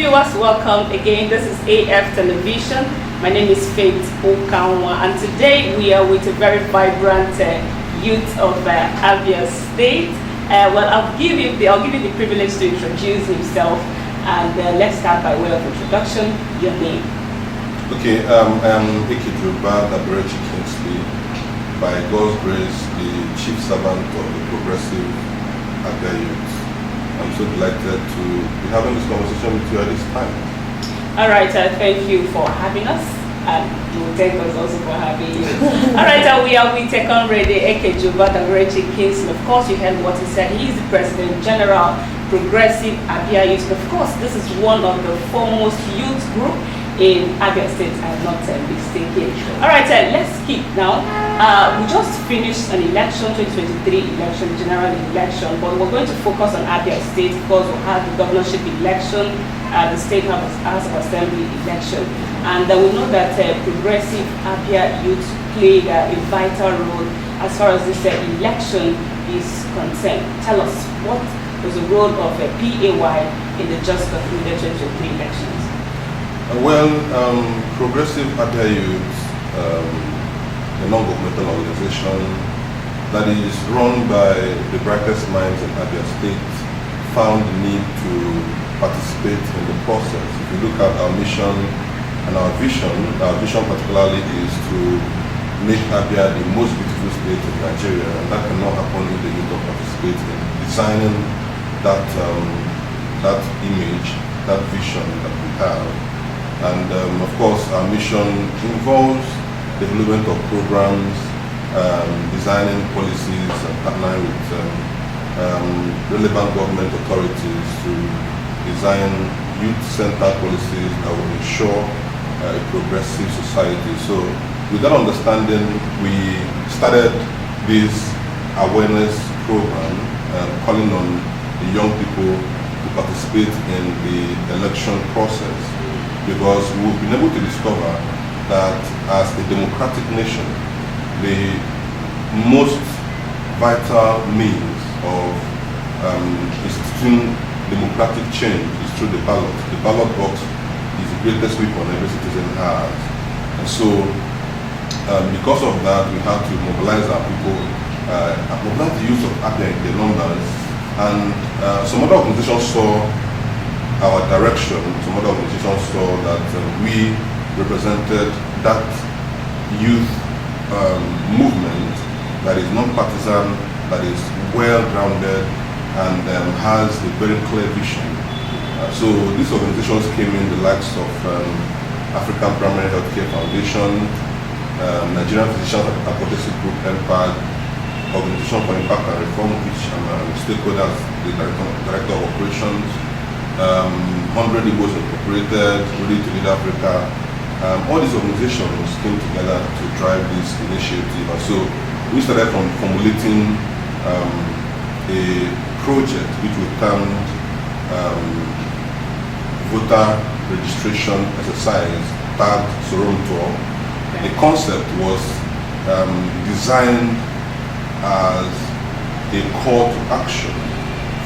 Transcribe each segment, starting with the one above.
viewers, welcome again. This is AF Television. My name is Faith Okanwa, and today we are with a very vibrant youth of Abia State. I'll give you the privilege to introduce himself, and let's start by way of introduction. Your name? Okay, I am Ekejiuba Kingsley. By God's grace, the chief servant of the progressive Abia youth. I'm so delighted to be having this conversation with you at this time. All right, thank you for having us, and you will thank us also for having you. All right, we are with Kingsley Ekejiuba Kingsley. Of course, you heard what he said. He is the President General, Progressive Abia Youth. Of course, this is one of the foremost youth group in Abia State. I'm not mistaken. All right, let's keep now. We just finished an election, 2023 election, general election, but we're going to focus on Abia State because we had the governorship election, the State House of Assembly election, and we know that progressive Abia youth played a vital role as far as this election is concerned. Tell us, what was the role of PAY in the just concluded 2023 elections? Progressive Abia youth, a non-governmental organization that is run by the brightest minds in Abia State, found the need to participate in the process. If you look at our mission and our vision particularly is to make Abia the most beautiful state in Nigeria, and that cannot happen if the youth don't participate in designing that, that image, that vision that we have. And of course, our mission involves development of programs, designing policies, and partnering with relevant government authorities to design youth-centered policies that will ensure a progressive society. So, with that understanding, we started this awareness program, calling on the young people to participate in the election process, because we've been able to discover that as a democratic nation, the most vital means of instituting democratic change is through the ballot. The ballot box is the greatest weapon every citizen has. And so, because of that, we had to mobilize our people, mobilize the youth of Abia in their numbers, and some other organizations saw our direction. Some other organizations saw that we represented that youth movement that is non-partisan, that is well-grounded, and has a very clear vision. So these organizations came in, the likes of African Primary Healthcare Foundation, Nigerian Physicians Advocacy Group, NPAD, Organization for Impact and Reform, which I'm a stakeholder as the Director of Operations, 100 Igbos Incorporated, Ready to Lead Africa. All these organizations came together to drive this initiative. And so we started from formulating a project which we termed voter registration exercise tagged Soronto. The concept was designed as a call to action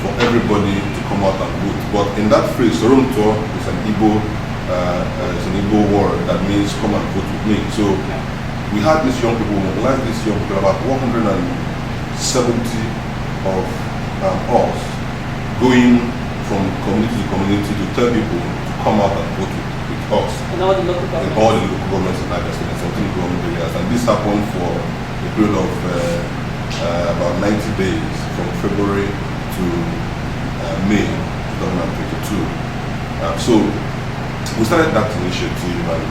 for everybody to come out and vote. But in that phrase, Soronto is an Igbo word that means come and vote with me. So we had these young people, mobilized these young people, about 170 of us, going from community to community to tell people to come out and vote with us. In all the local governments? In all the local governments in Abia State, 17 government areas. And this happened for a period of about 90 days, from February to May 2022. So we started that initiative, and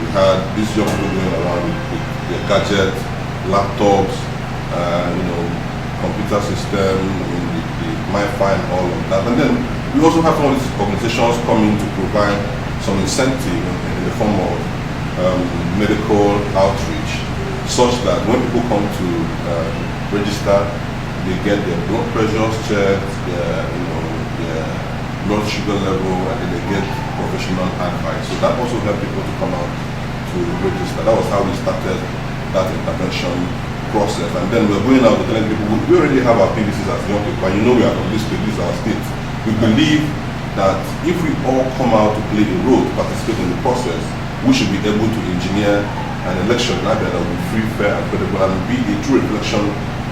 we had these young people going around with their gadgets, laptops, computer system, the MiFi and all of that. And then we also have some of these organizations coming to provide some incentive in the form of medical outreach, such that when people come to register, they get their blood pressures checked, their blood sugar level, and then they get professional advice. So that also helped people to come out to register. That was how we started that intervention process. And then we're going out to telling people, we already have our PVCs as young people, and you know we are from this state, this is our state. We believe that if we all come out to play a role, to participate in the process, we should be able to engineer an election in Abia that will be free, fair, and credible, and be a true reflection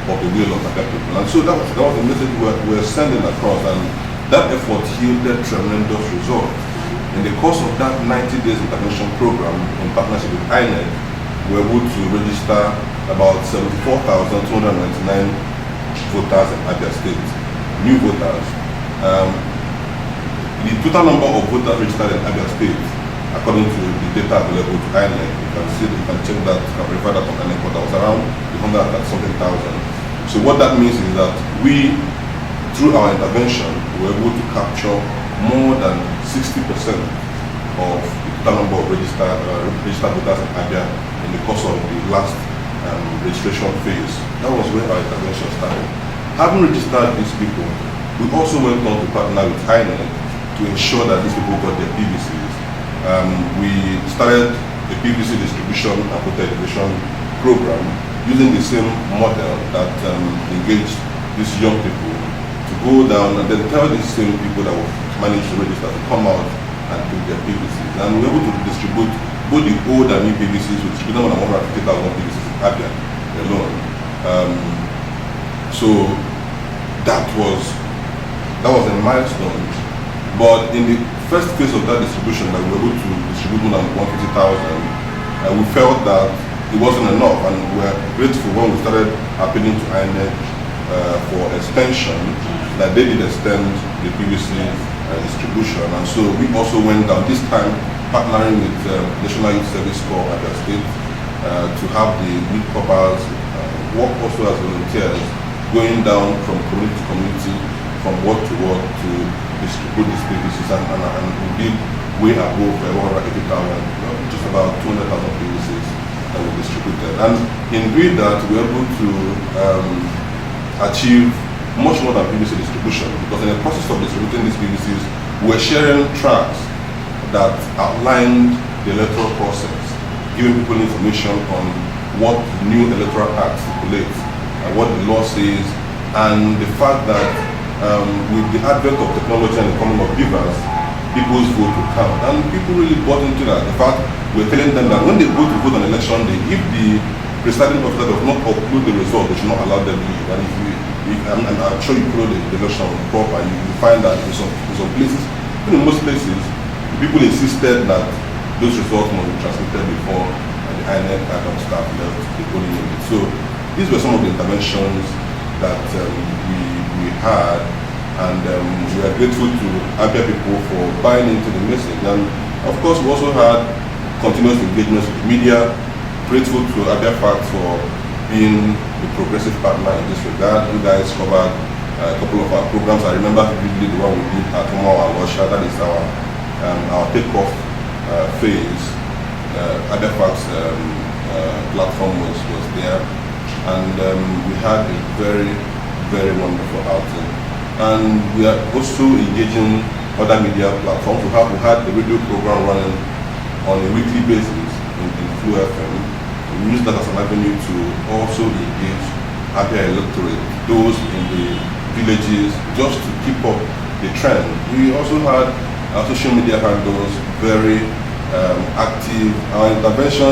of the will of Abia people. And so that was the message we're sending across, and that effort yielded tremendous results. In the course of that 90 days intervention program, in partnership with INEC, we were able to register about 74,299 voters in Abia State, new voters. The total number of voters registered in Abia State, according to the data available to INEC, you can check that, you can verify that on INEC, but that was around 130-something thousand. So what that means is that we, through our intervention, were able to capture more than 60% of the total number of registered voters in Abia in the course of the last registration phase. That was where our intervention started. Having registered these people, we also went on to partner with INEC to ensure that these people got their PVCs. We started a PVC distribution and voter education program using the same model that engaged these young people to go down and then tell these same people that were managed to register to come out and do their PVCs. And we were able to distribute both the old and new PVCs. We distributed more than 150,000 PVCs in Abia alone. So that was a milestone. But in the first phase of that distribution, that we were able to distribute more than 150,000, we felt that it wasn't enough, and we were grateful when we started appealing to INEC for extension, that they did extend the PVC distribution. And so we also went down, this time partnering with National Youth Service Corps at the state to have the youth corps work also as volunteers, going down from community to community, from ward to ward, to distribute these PVCs, and we did way above 180,000, just about 200,000 PVCs that were distributed. And in doing that, we were able to achieve much more than PVC distribution, because in the process of distributing these PVCs, we were sharing tracts that outlined the electoral process, giving people information on what the new electoral act stipulates, and what the law says, and the fact that with the advent of technology and the coming of beavers, people's vote will count. And people really bought into that. In fact, we're telling them that when they go to vote on election day, if the presiding officer does not upload the result, they should not allow them to leave. And and I'm sure you follow the election proper, you find that in some places, in most places, people insisted that those results must be transmitted before the INEC staff left the polling unit. So these were some of the interventions that we had, and we are grateful to Abia people for buying into the message. And of course, we also had continuous engagements with the media. Grateful to Abia Fact for being a progressive partner in this regard. You guys covered a couple of our programs. I remember vividly the one we did at Omawa Russia. That is our takeoff phase. Abia Fact's platform was there, and we had a very, very wonderful outing. And we are also engaging other media platforms. We had a radio program running on a weekly basis in Flu FM. We use that as an avenue to also engage Abia electorate, those in the villages, just to keep up the trend. We also had our social media handles very active. Our intervention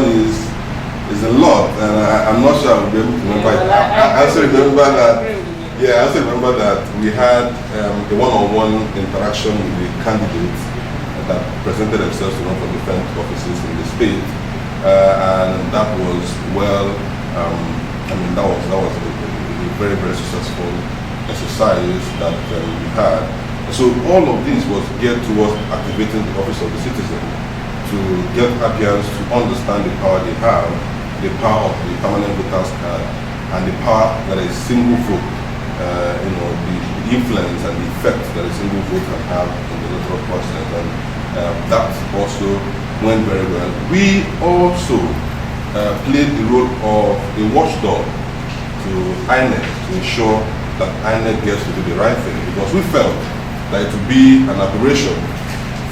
is a lot, and I'm not sure I'll be able to remember it. I also remember that. Yeah, I also remember that we had a one-on-one interaction with the candidates that presented themselves to run for different offices in the state, and that was that was a very, very successful exercise that we had. So all of this was geared towards activating the office of the citizen, to get Abians to understand the power they have, the power of the permanent voters card, and the power that a single vote, the influence and the effect that a single vote can have in the electoral process. And that also went very well. We also played the role of a watchdog to INEC to ensure that INEC gets to do the right thing, because we felt that it would be an aberration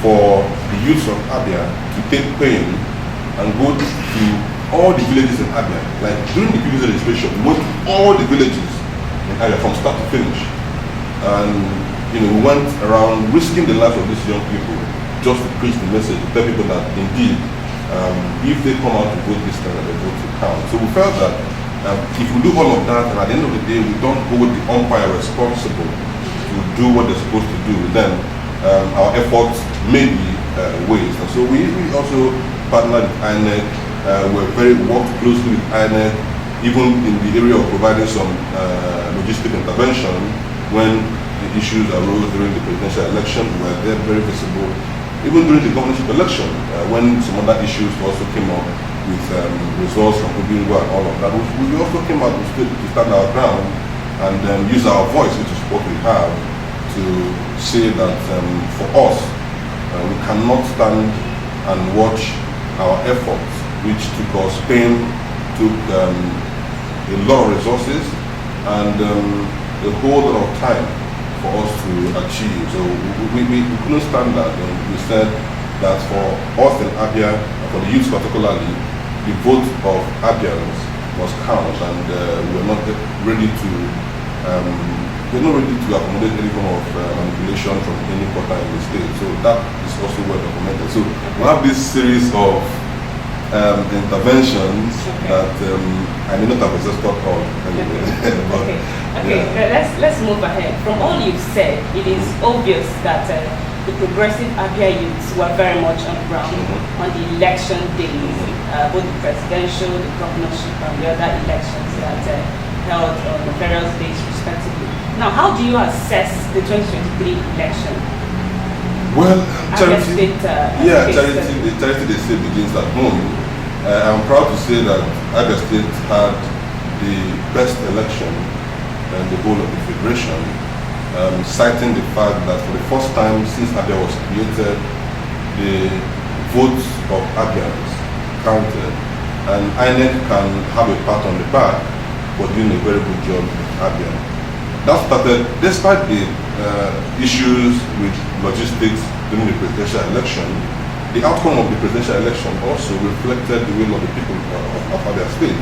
for the youth of Abia to take pain and go to all the villages in Abia. Like during the previous registration, we went to all the villages in Abia from start to finish. And we went around risking the lives of these young people just to preach the message, to tell people that indeed, if they come out to vote this time, they vote to count. So we felt that if we do all of that, and at the end of the day, we don't hold the umpire responsible to do what they're supposed to do, then our efforts may be waste. And so we also partnered with INEC. Worked closely with INEC, even in the area of providing some logistic intervention when the issues arose during the presidential election. We were there very visible. Even during the governorship election, when some other issues also came up with results from Obingo and all of that, we also came out to stand our ground and use our voice, which is what we have, to say that for us, we cannot stand and watch our efforts, which took us pain, took a lot of resources, and a whole lot of time for us to achieve. So we couldn't stand that, and we said that for us in Abia, for the youth particularly, the vote of Abians must count, and we're not ready to accommodate any form of manipulation from any quarter in the state. So that is also well documented. So we have this series of interventions that I may not have exhausted all. Let's move ahead. From all you've said, it is obvious that the progressive Abia youths were very much on the ground on the election days, both the presidential, the governorship, and the other elections that held on the various days respectively. Now, how do you assess the 2023 election? Well, charity they say begins at home. I'm proud to say that Abia State had the best election in the whole of the Federation, citing the fact that for the first time since Abia was created, the votes of Abians counted, and INEC can have a pat on the back for doing a very good job in Abia. That started despite the issues with logistics during the presidential election. The outcome of the presidential election also reflected the will of the people of Abia State.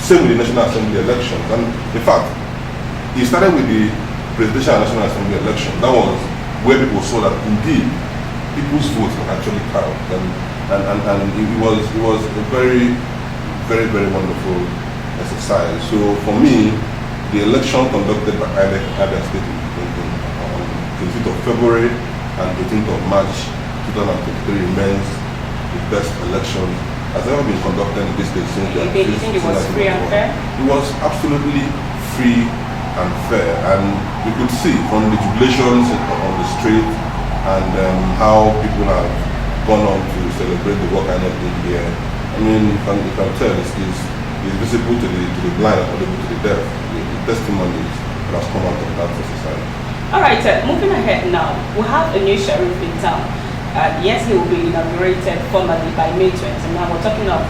Same with the National Assembly elections. And in fact, it started with the presidential and National Assembly election. That was where people saw that indeed people's votes can actually count. And it was a very, very, very wonderful exercise. So for me, the election conducted by INEC Abia State on 25th of February and 18th of March 2023 remains the best election has ever been conducted in this state since you think it was free and fair? It was absolutely free and fair, and you could see from the jubilations on the street and how people have gone on to celebrate the work I did here. I mean, you can tell it's visible to the blind and audible to the deaf. The testimonies that has come out of that exercise. All right, moving ahead now, we have a new sheriff in town. Yes, he will be inaugurated formally by May 20. Now we're talking of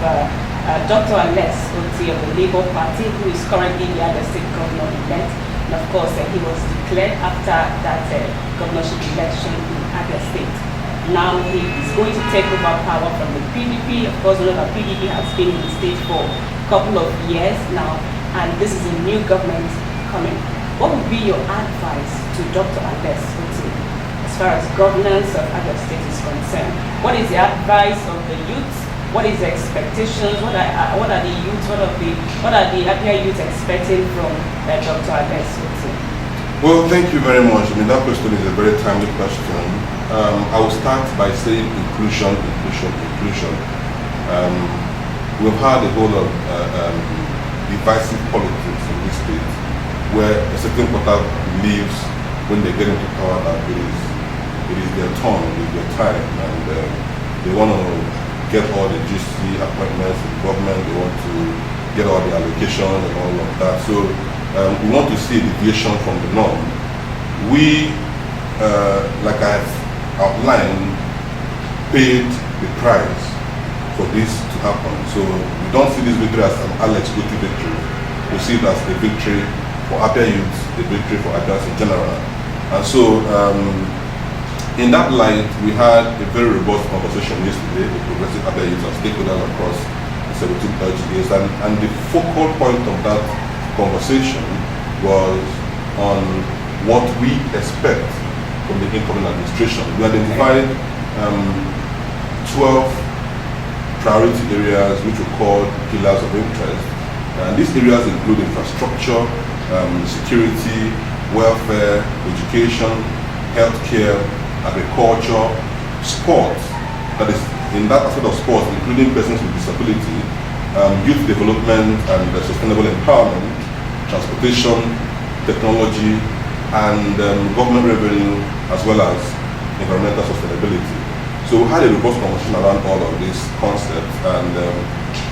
Dr. Alex Oti of the Labour Party, who is currently the Abia State governor-elect. And of course, he was declared after that governorship election in Abia State. Now he is going to take over power from the PDP. Of course, we know that PDP has been in the state for a couple of years now, and this is a new government coming. What would be your advice to Dr. Alex Oti as far as governance of Abia State is concerned? What is the advice of the youth? What is the expectations? What are the youth? What are the Abia youth expecting from Dr. Alex Oti? Well, thank you very much. I mean, that question is a very timely question. I will start by saying inclusion. We've had a whole of divisive politics in this state, where a certain quarter believes when they get into power that it is their turn, it is their time, and they want to get all the GC appointments in government, they want to get all the allocations and all of that. So we want to see a deviation from the norm. We, like I've outlined, paid the price for this to happen. So we don't see this victory as an Alex Oti victory. We see it as a victory for Abia youth, a victory for Abians in general. And so in that light, we had a very robust conversation yesterday with progressive Abia youth and stakeholders across the 17 LGAs, and the focal point of that conversation was on what we expect from the incoming administration. We identified 12 priority areas which we call pillars of interest. And these areas include infrastructure, security, welfare, education, healthcare, agriculture, sports. That is, in that aspect of sports, including persons with disability, youth development and sustainable empowerment, transportation, technology, and government revenue, as well as environmental sustainability. So we had a robust conversation around all of these concepts, and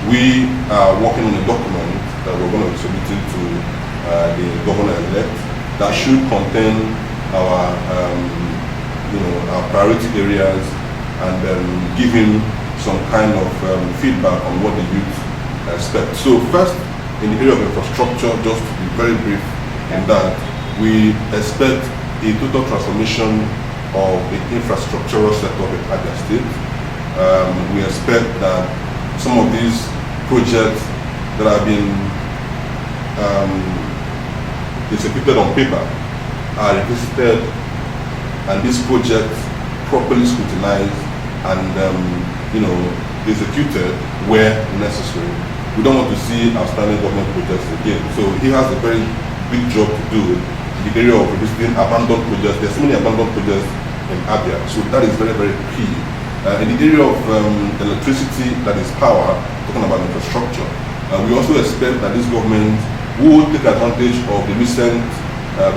we are working on a document that we're going to be submitting to the governor-elect that should contain our, our priority areas and give him some kind of feedback on what the youth expect. So first, in the area of infrastructure, just to be very brief in that, we expect a total transformation of the infrastructural sector of Abia State. We expect that some of these projects that have been executed on paper are revisited, and these projects properly scrutinized and executed where necessary. We don't want to see outstanding government projects again. So he has a very big job to do in the area of revisiting abandoned projects. There's so many abandoned projects in Abia, so that is very, very key. In the area of electricity, that is power, talking about infrastructure, we also expect that this government would take advantage of the recent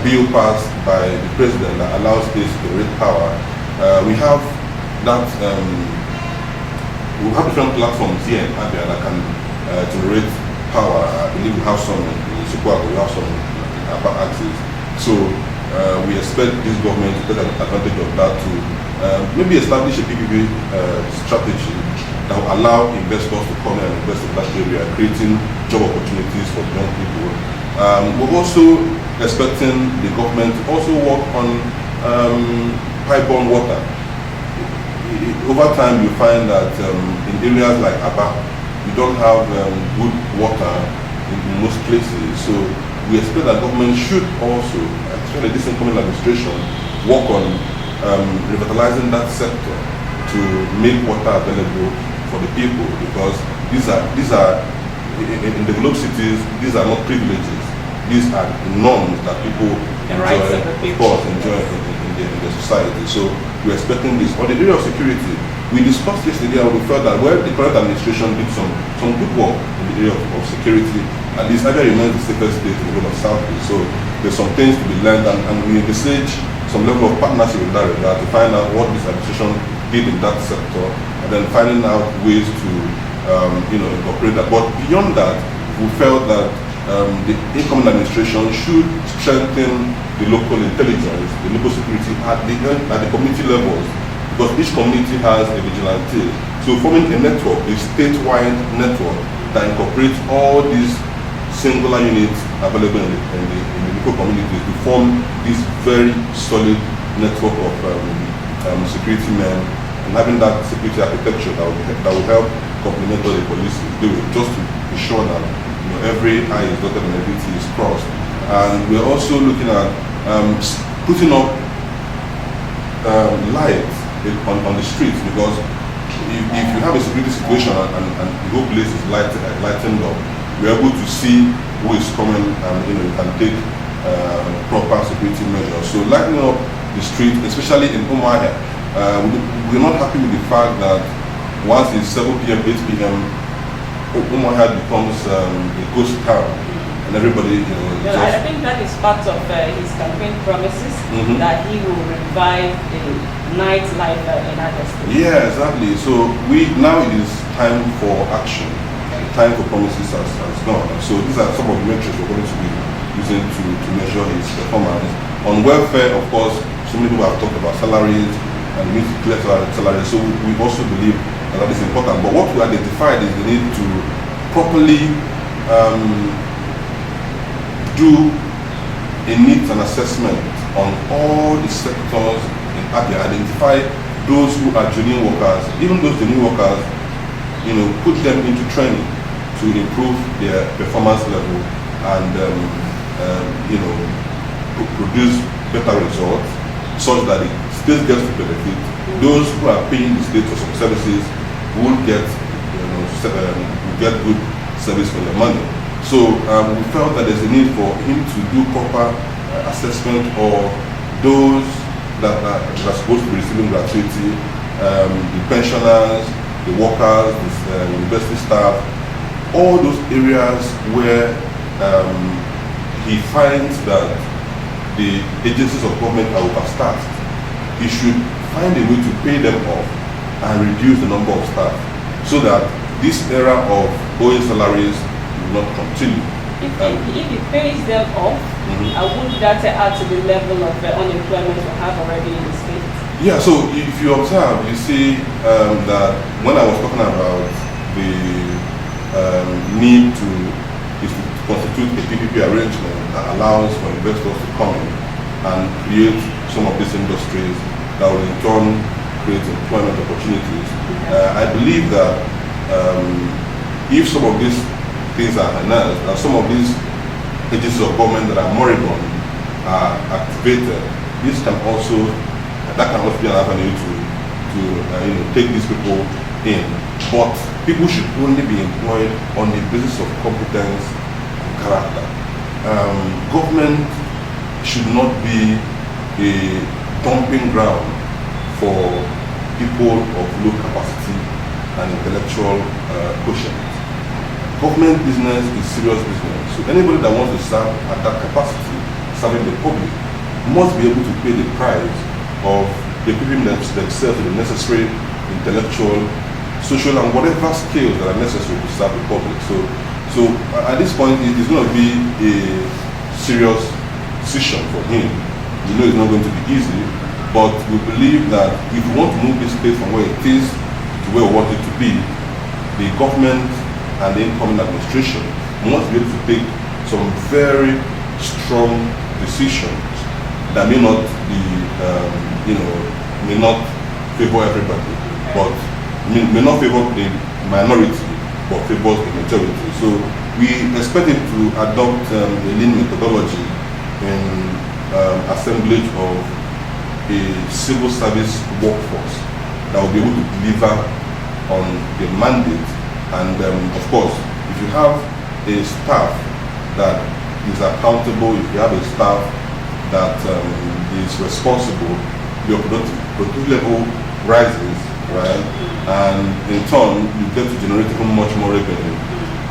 bill passed by the president that allows states to generate power. We have that, we have different platforms here in Abia that can generate power. I believe we have some in Sukwako, we have some in Abba Axis. So we expect this government to take advantage of that to maybe establish a PPP strategy that will allow investors to come and invest in that area, creating job opportunities for young people. We're also expecting the government to also work on pipe-borne water. Over time, you find that in areas like Abba, you don't have good water in most places. So we expect that government should also, especially this incoming administration, work on revitalizing that sector to make water available for the people, because these are in developed cities, these are not privileges. These are norms that people enjoy in the society. So we're expecting this. On the area of security, we discussed yesterday and we felt that where the current administration did some good work in the area of security, at least Abia remains the safest state in the whole of Southeast. So there's some things to be learned, and we envisage some level of partnership in that regard to find out what this administration did in that sector, and then finding out ways to incorporate that. But beyond that, we felt that the incoming administration should strengthen the local intelligence, the local security at the community levels, because each community has a vigilante. So forming a network, a statewide network that incorporates all these singular units available in the local communities to form this very solid network of security men, and having that security architecture that will help complement what the police is doing, just to be sure that every I is dotted and every T is crossed. And we're also looking at putting up lights on the streets, because if you have a security situation and the whole place is lightened up, we're able to see who is coming, and you can take proper security measures. So lighting up the street, especially in Umuahia, we're not happy with the fact that once it's 7 p.m., 8 p.m., Umuahia becomes a ghost town, and everybody, I think that is part of his campaign promises, that he will revive the nightlife in Abia State. Yeah, exactly. So now it is time for action. The time for promises has gone. So these are some of the metrics we're going to be using to measure his performance. On welfare, of course, so many people have talked about salaries and we need to clear salaries. So we also believe that is important. But what we identified is the need to properly do a needs and assessment on all the sectors in Abia, identify those who are genuine workers, even those genuine workers, put them into training to improve their performance level and produce better results, such that the state gets to benefit. Those who are paying the state for some services will get, will get good service for their money. So we felt that there's a need for him to do proper assessment of those that are supposed to be receiving gratuity, the pensioners, the workers, the university staff, all those areas where he finds that the agencies of government are overstaffed. He should find a way to pay them off and reduce the number of staff so that this era of owing salaries will not continue. If he pays them off, would that add to the level of unemployment we have already in the state? Yeah, so if you observe, you see that when I was talking about the need to constitute a PPP arrangement that allows for investors to come in and create some of these industries that will in turn create employment opportunities. I believe that if some of these things are enhanced and some of these agencies of government that are moribund are activated, that can also be an avenue to take these people in. But people should only be employed on the basis of competence and character. Government should not be a dumping ground for people of low capacity and intellectual quotient. Government business is serious business. So anybody that wants to serve at that capacity, serving the public, must be able to pay the price of equipping themselves with the necessary intellectual, social, and whatever skills that are necessary to serve the public. So at this point, it is going to be a serious decision for him. We know it's not going to be easy, but we believe that if we want to move this state from where it is to where we want it to be, the government and the incoming administration must be able to take some very strong decisions that may not be, may not favor everybody, but may not favor the minority, but favors the majority. So we expect him to adopt a lean methodology in assemblage of a civil service workforce that will be able to deliver on the mandate. And of course, if you have a staff that is accountable, if you have a staff that is responsible, your productive level rises, right? And in turn, you get to generate even much more revenue.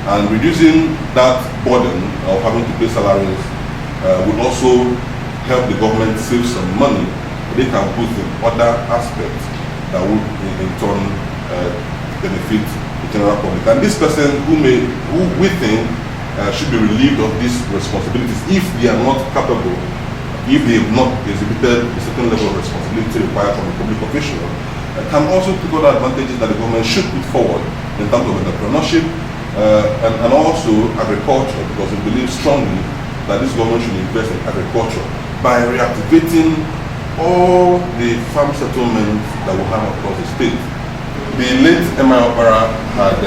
And reducing that burden of having to pay salaries would also help the government save some money. They can put in other aspects that would in turn benefit the general public. And this person who we think should be relieved of these responsibilities if they are not capable, if they have not exhibited a certain level of responsibility required from a public official, can also take other advantages that the government should put forward in terms of entrepreneurship and also agriculture, because we believe strongly that this government should invest in agriculture by reactivating all the farm settlements that we have across the state. The late Emma Opara had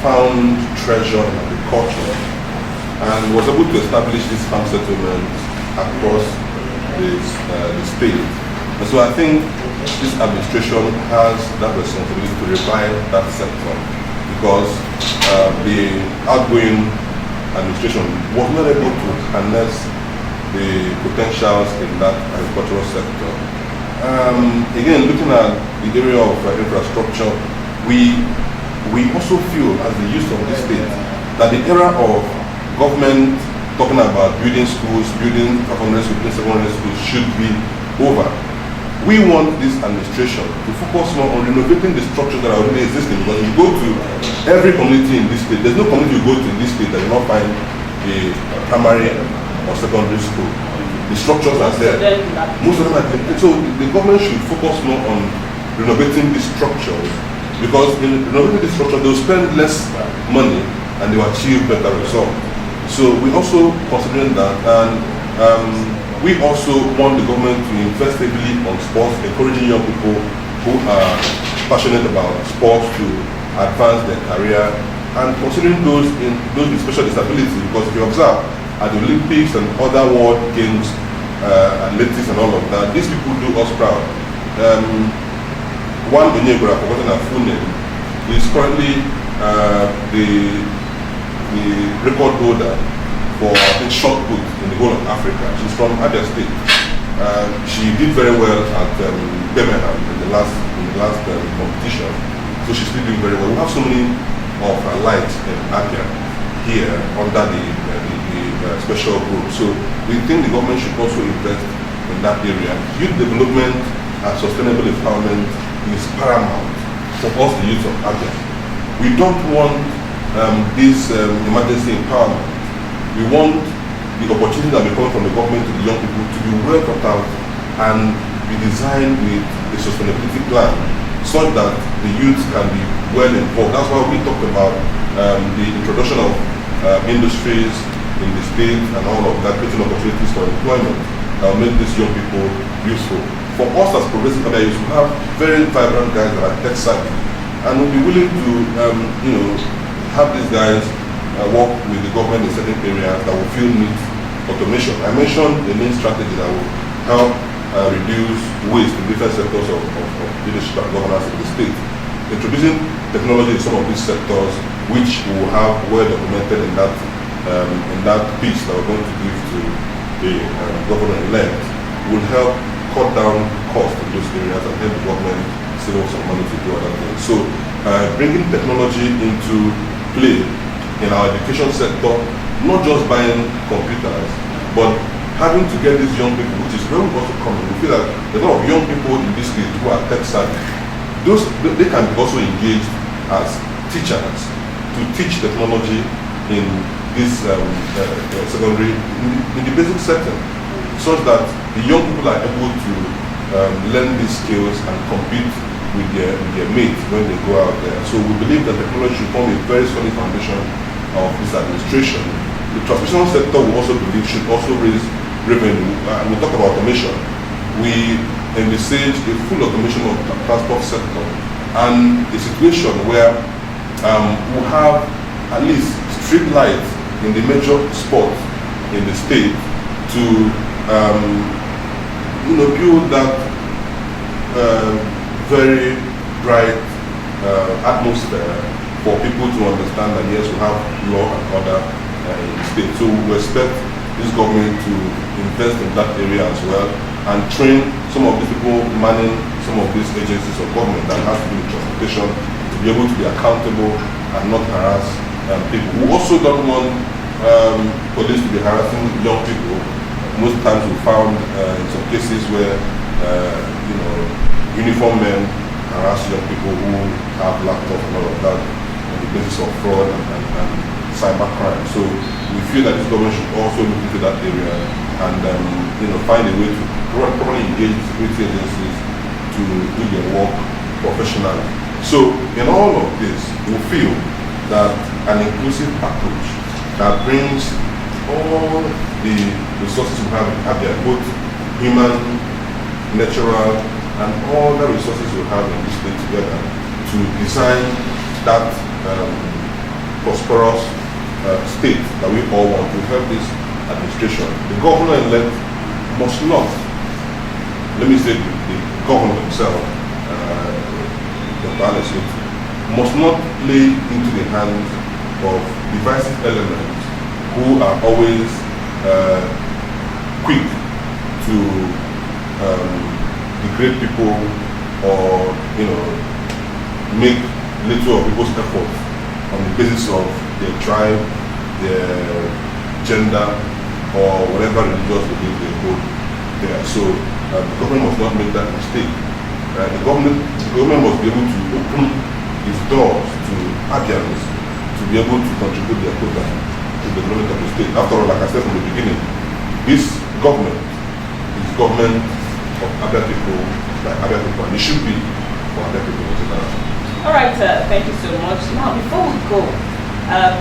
found treasure in agriculture and was able to establish these farm settlements across the state. And so I think this administration has that responsibility to revive that sector, because the outgoing administration was not able to harness the potentials in that agricultural sector. Again, looking at the area of infrastructure, we also feel as the youth of this state that the era of government talking about building schools, building primary schools, building secondary schools should be over. We want this administration to focus more on renovating the structures that are already existing, because if you go to every community in this state, there's no community you go to in this state that you will not find a primary or secondary school. The structures are there. Most of them are there. So the government should focus more on renovating these structures, because in renovating the structure, they will spend less money and they will achieve better results. So we also considering that, and we also want the government to invest heavily on sports, encouraging young people who are passionate about sports to advance their career, and considering those with special disabilities, because if you observe at the Olympics and other world games, athletics and all of that. These people do us proud. One Onyebra, I've forgotten her full name, is currently the record holder for shot put in the whole of Africa. She's from Abia State. She did very well at Birmingham in the last competition, so she's still doing very well. We have so many of her light in Abia here under the special group. So we think the government should also invest in that area. Youth development and sustainable empowerment is paramount for us, the youth of Abia. We don't want this emergency empowerment. We want the opportunity that will come from the government to the young people to be well thought out and be designed with a sustainability plan so that the youth can be well involved. That's why we talked about the introduction of industries in the state and all of that, creating opportunities for employment that will make these young people useful. For us as progressive Abia youth, we have very vibrant guys that are tech savvy, and we'll be willing to have these guys work with the government in certain areas that will feel need automation. I mentioned the main strategy that will help reduce waste in different sectors of leadership and governance in the state. Introducing technology in some of these sectors, which we will have well documented in that piece that we're going to give to the governor-elect, will help cut down costs in those areas and help the government save up some money to do other things. So bringing technology into play in our education sector, not just buying computers, but having to get these young people, which is very also common. We feel that a lot of young people in this state who are tech savvy, they can be also engaged as teachers to teach technology in this secondary, in the basic setting, such that the young people are able to learn these skills and compete with their mates when they go out there. So we believe that technology should form a very solid foundation of this administration. The transmission sector, we also believe, should also raise revenue. We talk about automation. We envisage a full automation of the transport sector and a situation where we have at least street lights in the major spots in the state to build that very bright atmosphere for people to understand that yes, we have law and order in the state. So we expect this government to invest in that area as well and train some of these people manning some of these agencies of government that have to do with transportation to be able to be accountable and not harass people. We also don't want police to be harassing young people. Most times we found in some cases where uniformed men harass young people who have laptops and all of that on the basis of fraud and cyber crime. So we feel that this government should also look into that area and find a way to properly engage security agencies to do their work professionally. So in all of this, we feel that an inclusive approach that brings all the resources we have in Abia, both human, natural, and all the resources we have in this state together to design that prosperous state that we all want to help this administration. The governor-elect must not, let me say the governor himself, Dr. Alex, must not play into the hands of divisive elements who are always quick to degrade people or make little of people's efforts on the basis of their tribe, their gender, or whatever religious belief they hold there. So the government must not make that mistake. The government must be able to open its doors to Abians to be able to contribute their quota to the development of the state. After all, like I said from the beginning, this government is government of Abia people, by Abia people, and it should be for Abia people in general. All right, thank you so much. Now, before we go,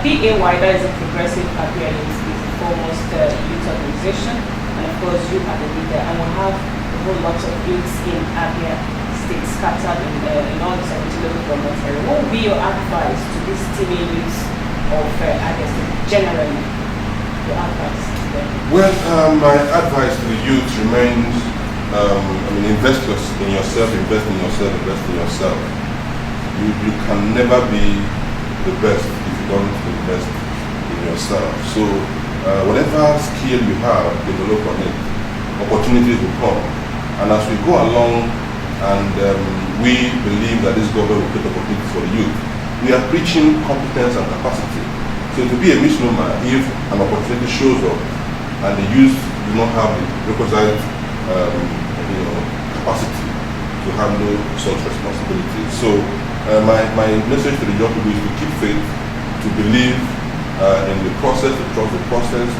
PAY, that is a progressive Abia youth, is the foremost youth organization, and of course you are the leader, and we have a whole lot of youths in Abia State scattered in all the 70 local government areas. What would be your advice to these teeming youths of Abia State, generally, your advice? them? Well, my advice to the youth remains, invest in yourself, invest in yourself, invest in yourself. You can never be the best if you don't invest in yourself. So whatever skill you have, develop on it. Opportunities will come. And as we go along and we believe that this government will create opportunities for the youth, we are preaching competence and capacity. So it will be a misnomer if an opportunity shows up and the youth do not have the requisite capacity to handle such responsibilities. So my message to the young people is to keep faith, to believe in the process, to trust the process,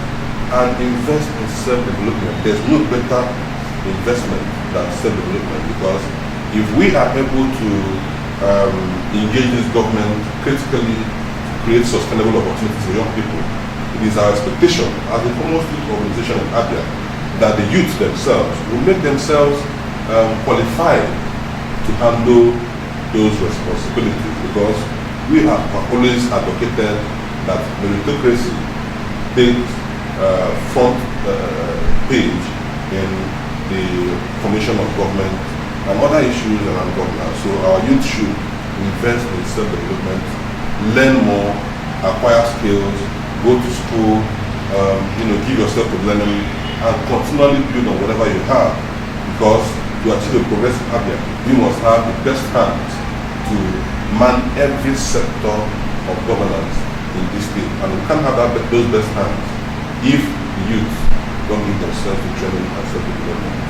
and invest in self-development. There's no better investment than self-development, because if we are able to engage this government critically to create sustainable opportunities for young people, it is our expectation as the foremost youth organization in Abia that the youth themselves will make themselves qualified to handle those responsibilities, because we have always advocated that meritocracy takes front page in the formation of government and other issues around governance. So our youth should invest in self-development, learn more, acquire skills, go to school, give yourself to learning, and continually build on whatever you have. Because to achieve a progressive Abia, you must have the best hands to man every sector of governance in this state. And we can't have those best hands if the youth don't give themselves to training and self-development.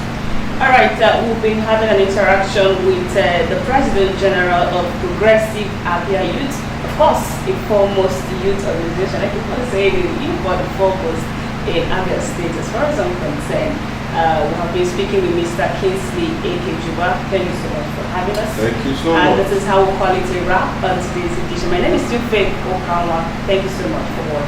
All right, we've been having an interaction with the President General of Progressive Abia Youth. Of course, a foremost youth organization. I keep on saying it, youth for the foremost in Abia State. As far as I'm concerned, we have been speaking with Mr. Kingsley Ekejiuba. Thank you so much for having us. Thank you so much. And much. this is how we call it a wrap on today's edition. My name is still Faith Okanwa. Thank you so much for watching.